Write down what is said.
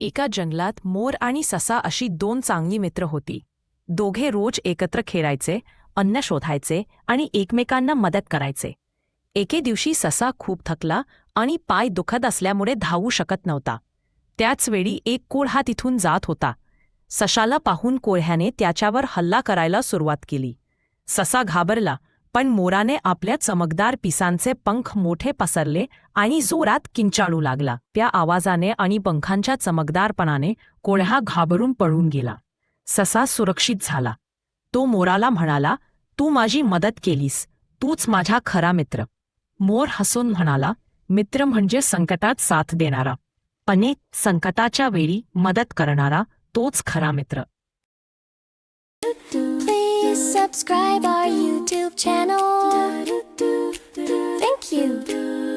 एका जंगलात मोर आणि ससा अशी दोन चांगली मित्र होती. दोघे रोज एकत्र खेळायचे, अन्न शोधायचे आणि एकमेकांना मदत करायचे. एके दिवशी ससा खूप थकला आणि पाय दुखत असल्यामुळे धावू शकत नव्हता. त्याच वेळी एक कोल्हा तिथून जात होता. सशाला पाहून कोल्ह्याने त्याच्यावर हल्ला करायला सुरुवात केली. ससा घाबरला, पण मोराने आपल्या चमकदार पिसांचे पंख मोठे पसरले आणि जोरात किंचाळू लागला. त्या आवाजाने आणि पंखांच्या चमकदारपणाने कोल्हा घाबरून पळून गेला. ससा सुरक्षित झाला. तो मोराला म्हणाला, "तू माझी मदत केलीस, तूच माझा खरा मित्र." मोर हसून म्हणाला, "मित्र म्हणजे संकटात साथ देणारा, पण संकटाच्या वेळी मदत करणारा तोच खरा मित्र." Please subscribe our YouTube channel. Thank you.